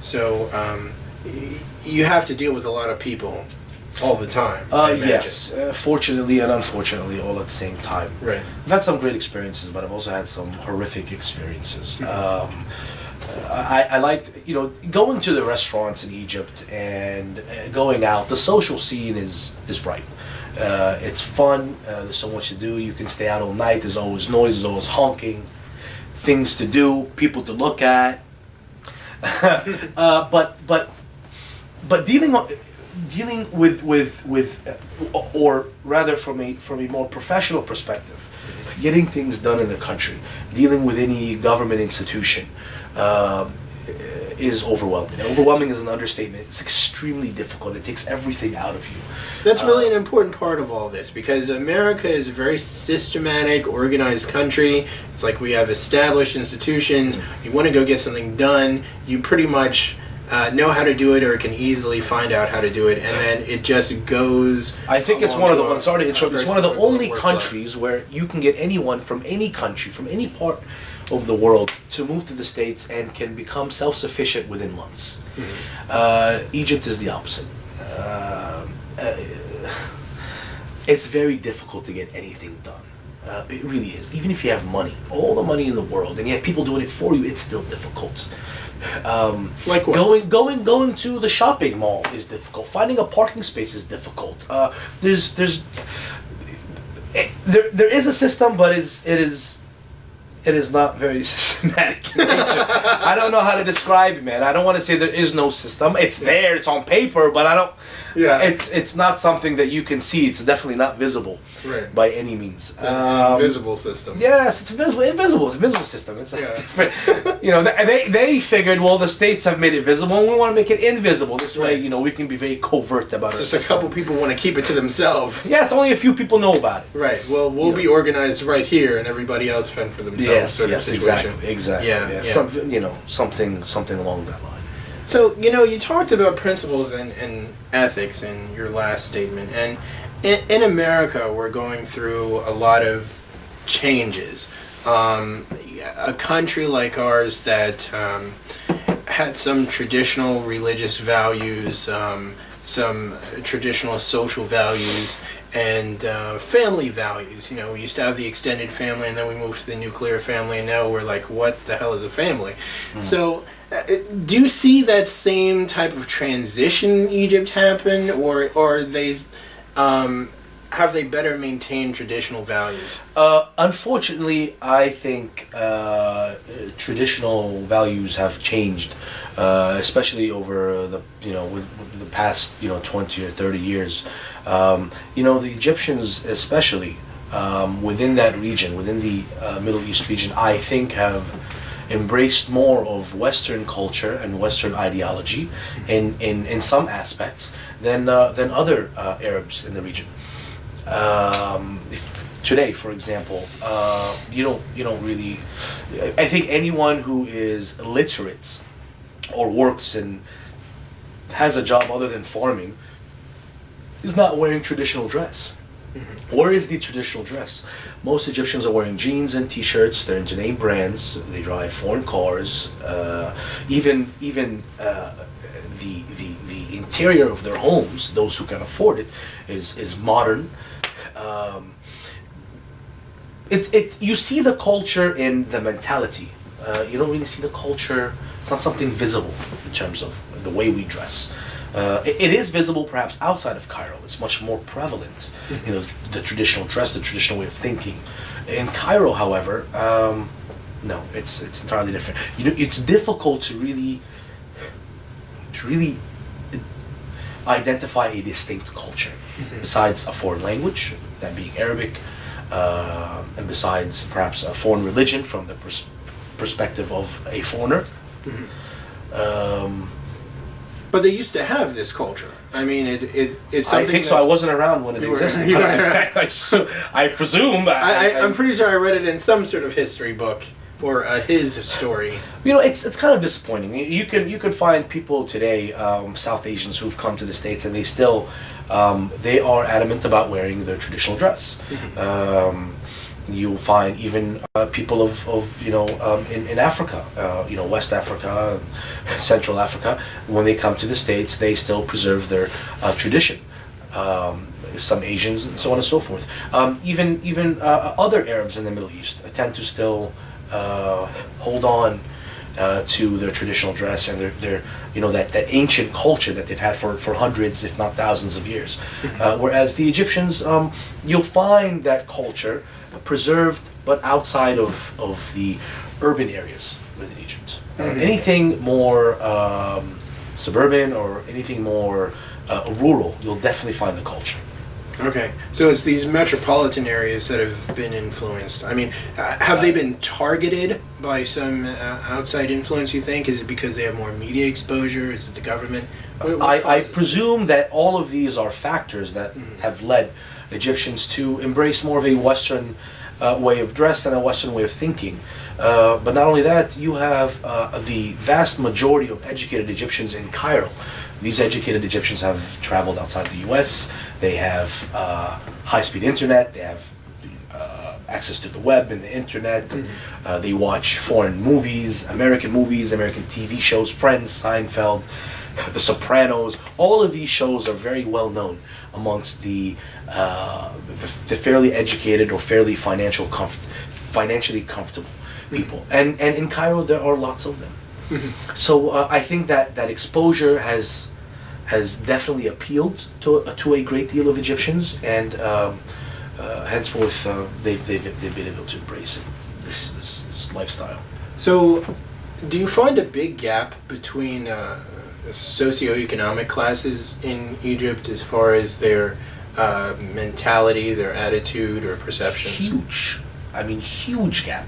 So you have to deal with a lot of people all the time. Yes, fortunately and unfortunately, all at the same time. Right. I've had some great experiences, but I've also had some horrific experiences. I liked, going to the restaurants in Egypt and going out. The social scene is ripe. It's fun. There's so much to do. You can stay out all night. There's always noise. There's always honking. Things to do. People to look at. But dealing with or rather from a more professional perspective, getting things done in the country, dealing with any government institution, is overwhelming. Overwhelming is an understatement. It's extremely difficult. It takes everything out of you. That's really an important part of all this, because America is a very systematic, organized country. It's like we have established institutions. You want to go get something done, you pretty much know how to do it, or can easily find out how to do it, and then it just goes. I think it's one of the. Sorry to interrupt. It's one of the only workflow. countries where you can get anyone from any country, from any part of the world, to move to the States and can become self-sufficient within months. Egypt is the opposite. It's very difficult to get anything done. It really is. Even if you have money, all the money in the world, and you have people doing it for you, it's still difficult. Like what? Going to the shopping mall is difficult. Finding a parking space is difficult. There is a system, but it is not very systematic in nature. I don't know how to describe it, man. I don't want to say there is no system. It's there. It's on paper, but I don't. Yeah. It's not something that you can see. It's definitely not visible, Right. by any means. An invisible system. Yes, it's invisible. It's a visible system. It's different. They figured, well, the states have made it visible, and we want to make it invisible. This way, we can be very covert about it. Just a couple people want to keep it to themselves. Yes, only a few people know about it. Right. Well, we'll be organized right here, and everybody else fend for themselves. Yes, exactly. Yeah. Something along that line. So, you talked about principles and ethics in your last statement, and in America, we're going through a lot of changes. A country like ours that had some traditional religious values, some traditional social values, and family values. We used to have the extended family, and then we moved to the nuclear family, and now we're like, what the hell is a family? So, do you see that same type of transition in Egypt happen, or they have they better maintained traditional values? Unfortunately, I think traditional values have changed, especially over with the past 20 or 30 years. The Egyptians, especially within that region, within the Middle East region, I think have embraced more of Western culture and Western ideology in some aspects than other Arabs in the region. Today, for example, you don't really. I think anyone who is literate or works and has a job other than farming is not wearing traditional dress. Where is the traditional dress? Most Egyptians are wearing jeans and t-shirts. They're into name brands. They drive foreign cars. Even the interior of their homes, those who can afford it, is modern. You see the culture in the mentality. You don't really see the culture. It's not something visible in terms of the way we dress. It is visible perhaps outside of Cairo. It's much more prevalent. The traditional dress, the traditional way of thinking. In Cairo, however, no, it's entirely different. It's difficult to really identify a distinct culture besides a foreign language, that being Arabic, and besides perhaps a foreign religion from the perspective of a foreigner. But they used to have this culture. I mean, it's something. I think so. I wasn't around when it existed. I presume. I'm pretty sure I read it in some sort of history book or his story. It's kind of disappointing. You can find people today, South Asians who've come to the States, and they still they are adamant about wearing their traditional dress. You'll find even people of in Africa, West Africa, Central Africa, when they come to the States, they still preserve their tradition. Some Asians and so on and so forth. Even other Arabs in the Middle East tend to still hold on to their traditional dress and their that ancient culture that they've had for hundreds, if not thousands of years. Whereas the Egyptians, you'll find that culture preserved, but outside of the urban areas within Egypt. Anything more suburban or anything more rural, you'll definitely find the culture. Okay, so it's these metropolitan areas that have been influenced. I mean, have they been targeted by some outside influence, you think? Is it because they have more media exposure? Is it the government? I presume that all of these are factors that have led Egyptians to embrace more of a Western way of dress and a Western way of thinking. But not only that, you have the vast majority of educated Egyptians in Cairo. These educated Egyptians have traveled outside the U.S. They have high-speed internet. They have access to the web and the internet. They watch foreign movies, American TV shows, Friends, Seinfeld, The Sopranos. All of these shows are very well known amongst the fairly educated or fairly financially comfortable people. And in Cairo, there are lots of them. So I think that exposure has definitely appealed to a great deal of Egyptians, and henceforth they've been able to embrace it, this lifestyle. So, do you find a big gap between socioeconomic classes in Egypt as far as their mentality, their attitude, or perceptions? Huge. I mean, huge gap.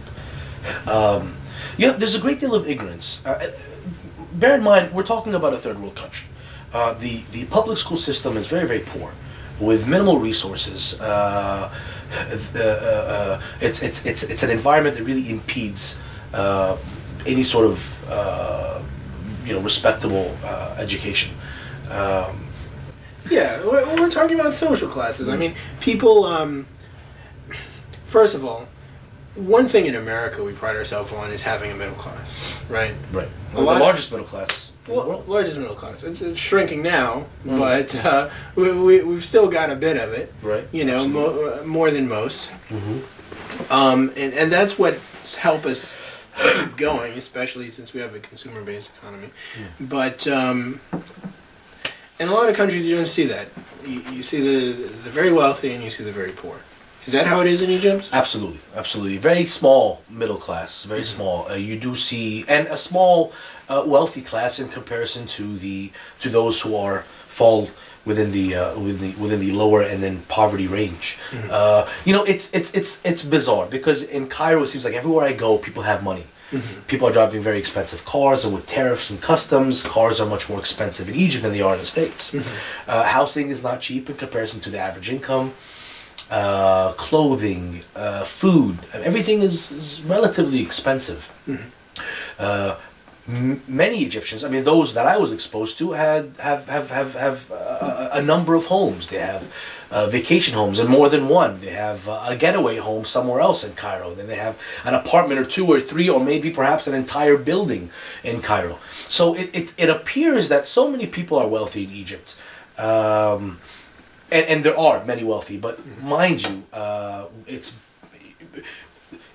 There's a great deal of ignorance. Bear in mind, we're talking about a third world country. The public school system is very, very poor, with minimal resources. It's an environment that really impedes any sort of respectable education. We're talking about social classes. I mean, people. First of all, one thing in America we pride ourselves on is having a middle class, right? Right. The largest middle class. Largest middle class. It's shrinking now, but we've still got a bit of it. Right. More than most. And that's what's helped us keep going, especially since we have a consumer-based economy. But in a lot of countries, you don't see that. You see the very wealthy and you see the very poor. Is that how it is in Egypt? Absolutely. Very small middle class, very small. You do see, and a small wealthy class in comparison to those who fall within the lower and then poverty range. It's bizarre because in Cairo it seems like everywhere I go, people have money. People are driving very expensive cars, and with tariffs and customs, cars are much more expensive in Egypt than they are in the States. Housing is not cheap in comparison to the average income. Clothing, food, everything is relatively expensive. Many Egyptians, I mean those that I was exposed to, have a number of homes. They have vacation homes, and more than one. They have a getaway home somewhere else in Cairo. Then they have an apartment or two or three, or maybe perhaps an entire building in Cairo. So it appears that so many people are wealthy in Egypt. And there are many wealthy, but mind you, it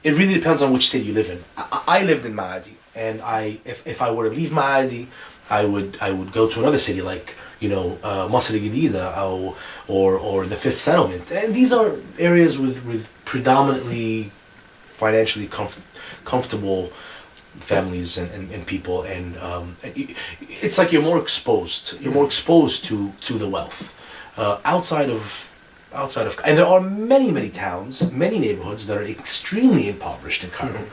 really depends on which city you live in. I lived in Maadi, and if I were to leave Maadi, I would go to another city like Masr Gedida or the Fifth Settlement, and these are areas with predominantly financially comfortable families and people, and it's like you're more exposed. You're more exposed to the wealth. Outside of, and there are many towns, many neighborhoods that are extremely impoverished in Cairo.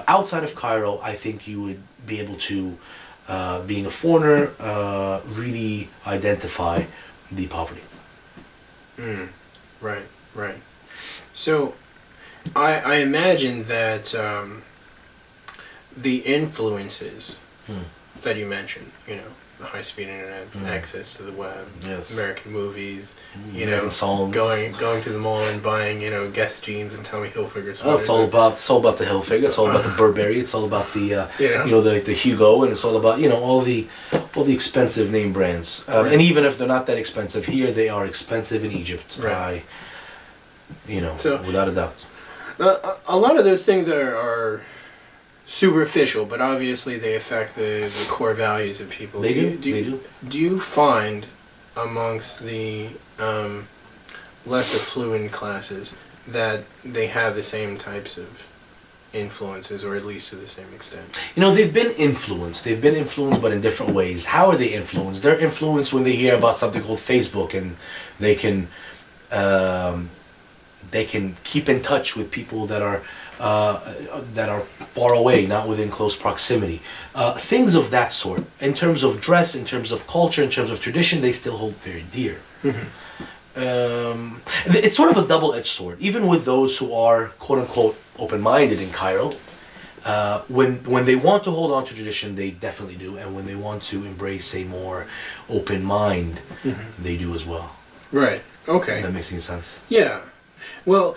Outside of Cairo, I think you would be able to, being a foreigner, really identify the poverty. Right. So, I imagine that the influences that you mentioned, high-speed internet, access to the web, Yes. American movies, American songs. going to the mall and buying, Guess jeans and Tommy Hilfiger sweaters. Oh, it's all about the Hilfiger. It's all about the Burberry. It's all about the the Hugo, and it's all about all the expensive name brands. Right. And even if they're not that expensive here, they are expensive in Egypt. Right. So, without a doubt. A lot of those things are superficial, but obviously they affect the core values of people. They do. Do you find amongst the less affluent classes that they have the same types of influences, or at least to the same extent? They've been influenced. They've been influenced, but in different ways. How are they influenced? They're influenced when they hear about something called Facebook, and they can keep in touch with people that are far away, not within close proximity. Things of that sort. In terms of dress, in terms of culture, in terms of tradition, they still hold very dear. Mm-hmm. It's sort of a double-edged sword. Even with those who are quote-unquote open-minded in Cairo, when they want to hold on to tradition, they definitely do, and when they want to embrace a more open mind, they do as well. Right. Okay. If that makes any sense. Yeah. Well,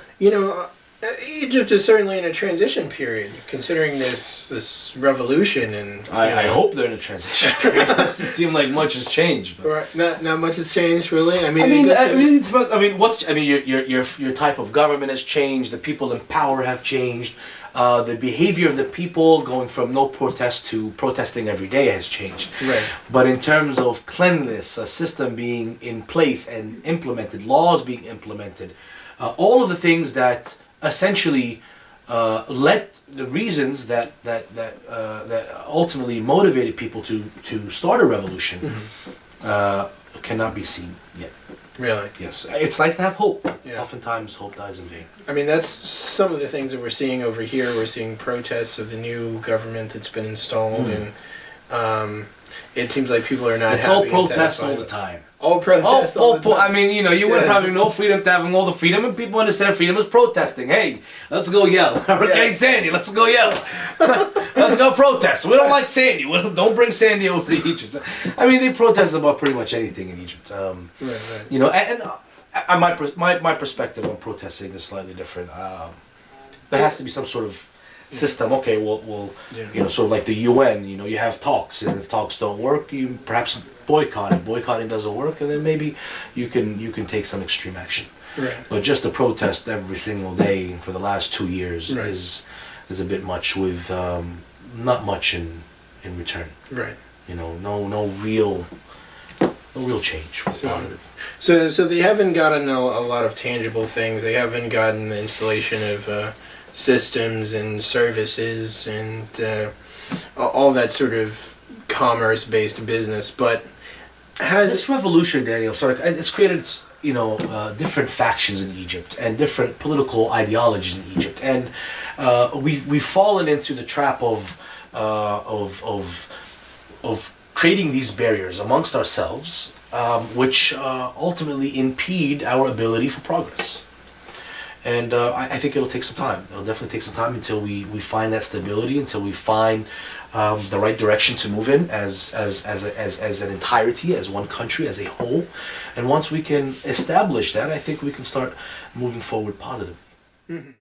Egypt is certainly in a transition period, considering this revolution, and I hope they're in a transition period. It doesn't seem like much has changed. But. Right. Not much has changed, really. Your type of government has changed. The people in power have changed. The behavior of the people, going from no protest to protesting every day, has changed. Right. But in terms of cleanliness, a system being in place and implemented, laws being implemented, all of the things that essentially led the reasons that ultimately motivated people to start a revolution cannot be seen yet. Really? Yes. It's nice to have hope. Yeah. Oftentimes, hope dies in vain. I mean, that's some of the things that we're seeing over here. We're seeing protests of the new government that's been installed, and it seems like people are not. It's all happy and protests satisfied all the with- time. All protests all the time. You went from having no freedom to having all the freedom, and people understand freedom is protesting. Hey, let's go yell. Hurricane Sandy, let's go yell. Let's go protest. We don't like Sandy. Don't bring Sandy over to Egypt. They protest about pretty much anything in Egypt. Right. And my perspective on protesting is slightly different. There has to be some sort of system. Okay, well, sort of like the UN. You have talks, and if talks don't work, you perhaps boycott. If boycotting doesn't work, and then maybe you can take some extreme action. Right. But just to protest every single day for the last 2 years Right. is a bit much, with not much in return. Right. No real change for positive. So they haven't gotten a lot of tangible things. They haven't gotten the installation of systems and services and all that sort of commerce-based business. But This revolution, Daniel, it's created different factions in Egypt and different political ideologies in Egypt, and we've fallen into the trap of creating these barriers amongst ourselves, which ultimately impede our ability for progress. And I think it'll take some time. It'll definitely take some time until we find that stability, until we find the right direction to move in as an entirety, as one country, as a whole. And once we can establish that, I think we can start moving forward positively. Mhm.